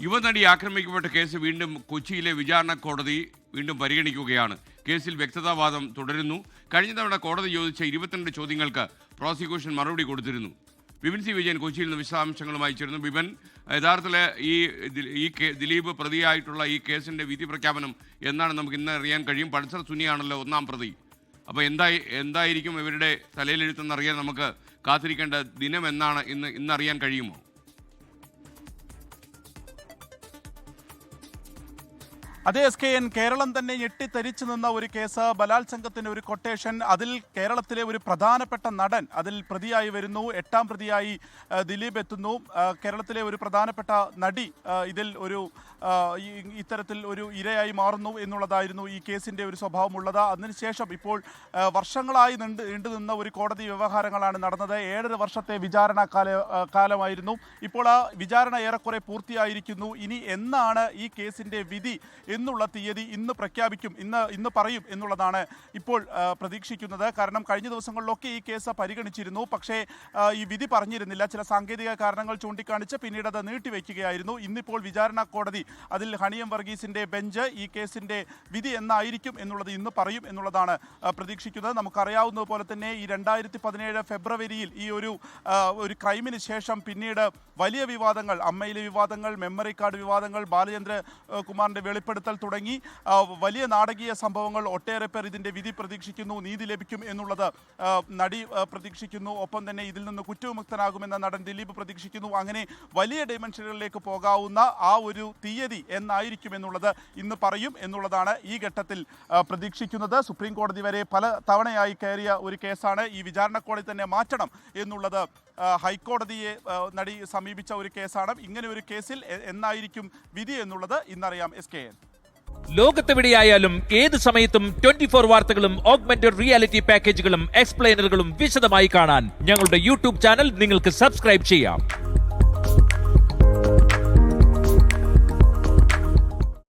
യുവനടി ആക്രമിക്കപ്പെട്ട കേസ് വീണ്ടും കൊച്ചിയിലെ വിചാരണ കോടതി വീണ്ടും പരിഗണിക്കുകയാണ്. കേസിൽ വ്യക്തതാവാദം തുടരുന്നു. കഴിഞ്ഞ തവണ കോടതി ചോദിച്ച 22 ചോദ്യങ്ങൾക്ക് പ്രോസിക്യൂഷൻ മറുപടി കൊടുത്തിരുന്നു. വിപിൻ സി വിജയൻ കൊച്ചിയിൽ നിന്ന് വിശദാംശങ്ങളുമായി ചേരുന്നു. വിപിൻ, യഥാർത്ഥത്തിൽ ഈ ദിലീപ് പ്രതിയായിട്ടുള്ള ഈ കേസിന്റെ വിധി പ്രഖ്യാപനം എന്നാണ് നമുക്ക് ഇന്ന് അറിയാൻ കഴിയും? പൾസർ സുനിയാണല്ലോ ഒന്നാം പ്രതി. അപ്പോൾ എന്തായിരിക്കും ഇവരുടെ തലയിലെഴുത്തെന്നറിയാൻ നമുക്ക് കാത്തിരിക്കേണ്ട ദിനം എന്നാണ് ഇന്നറിയാൻ കഴിയുമോ? അതേ SKN, കേരളം തന്നെ ഞെട്ടിത്തരിച്ചു നിന്ന ഒരു കേസ്, ബലാത്സംഗത്തിന്റെ ഒരു കൊട്ടേഷൻ. അതിൽ കേരളത്തിലെ ഒരു പ്രധാനപ്പെട്ട നടൻ അതിൽ പ്രതിയായി വരുന്നു. 8ാം പ്രതിയായി ദിലീപ് എത്തുന്നു. കേരളത്തിലെ ഒരു പ്രധാനപ്പെട്ട നടി ഇതിൽ ഇത്തരത്തിൽ ഒരു ഇരയായി മാറുന്നു എന്നുള്ളതായിരുന്നു ഈ കേസിന്റെ ഒരു സ്വഭാവമുള്ളത്. അതിനുശേഷം ഇപ്പോൾ വർഷങ്ങളായി നീണ്ടുനിന്ന ഒരു കോടതി വ്യവഹാരങ്ങളാണ് നടന്നത്. 7.5 വർഷത്തെ വിചാരണ കാലമായിരുന്നു. ഇപ്പോൾ ആ വിചാരണ ഏറെക്കുറെ പൂർത്തിയായിരിക്കുന്നു. ഇനി എന്നാണ് ഈ കേസിന്റെ വിധി എന്നുള്ള തീയതി ഇന്ന് പ്രഖ്യാപിക്കും, ഇന്ന് പറയും എന്നുള്ളതാണ് ഇപ്പോൾ പ്രതീക്ഷിക്കുന്നത്. കാരണം കഴിഞ്ഞ ദിവസങ്ങളിലൊക്കെ ഈ കേസ് പരിഗണിച്ചിരുന്നു. പക്ഷേ ഈ വിധി പറഞ്ഞിരുന്നില്ല. ചില സാങ്കേതിക കാരണങ്ങൾ ചൂണ്ടിക്കാണിച്ച് പിന്നീട് അത് നീട്ടിവെക്കുകയായിരുന്നു. ഇന്നിപ്പോൾ വിചാരണ കോടതി, അതിൽ ഹണിയം വർഗീസിന്റെ ബെഞ്ച് ഈ കേസിന്റെ വിധി എന്നായിരിക്കും എന്നുള്ളത് ഇന്ന് പറയും എന്നുള്ളതാണ് പ്രതീക്ഷിക്കുന്നത്. നമുക്കറിയാവുന്നതുപോലെ തന്നെ ഈ 2017 ഫെബ്രുവരിയിൽ ഈ ഒരു ക്രൈമിന് ശേഷം പിന്നീട് വലിയ വിവാദങ്ങൾ, അമ്മയിലെ വിവാദങ്ങൾ, മെമ്മറി കാർഡ് വിവാദങ്ങൾ, ബാലചന്ദ്ര കുമാറിന്റെ വെളിപ്പെടുത്തൽ തുടങ്ങി വലിയ നാടകീയ സംഭവങ്ങൾ. ഒട്ടേറെ പേർ ഇതിന്റെ വിധി പ്രതീക്ഷിക്കുന്നു, നീതി ലഭിക്കും എന്നുള്ളത് നടി പ്രതീക്ഷിക്കുന്നു. ഒപ്പം തന്നെ ഇതിൽ നിന്ന് കുറ്റവിമുക്തനാകുമെന്ന നടൻ ദിലീപ് പ്രതീക്ഷിക്കുന്നു. അങ്ങനെ വലിയ ഡൈമെൻഷനുകളിലേക്ക് പോകാവുന്ന ആ ഒരു തീയതി എന്നായിരിക്കും എന്നുള്ളത് ഇന്ന് പറയും എന്നുള്ളതാണ് ഈ ഘട്ടത്തിൽ പ്രതീക്ഷിക്കുന്നത്. സുപ്രീം കോടതി വരെ പല തവണയായി കയറിയ ഒരു കേസാണ്. ഈ വിചാരണ കോടതി തന്നെ മാറ്റണം എന്നുള്ളത് ഹൈക്കോടതിയെ നടി സമീപിച്ച ഒരു കേസാണ്. ഇങ്ങനെ ഒരു കേസിൽ എന്നായിരിക്കും വിധി എന്നുള്ളത് ഇന്നറിയാം. SKN, ലോകത്തെവിടെയായാലും ഏത് സമയത്തും 24 വാർത്തകളും ഓഗ്മെന്റഡ് റിയാലിറ്റി പാക്കേജുകളും എക്സ്പ്ലെയിനറുകളും വിശദമായി കാണാൻ ഞങ്ങളുടെ യൂട്യൂബ് ചാനൽ നിങ്ങൾക്ക് സബ്സ്ക്രൈബ് ചെയ്യാം.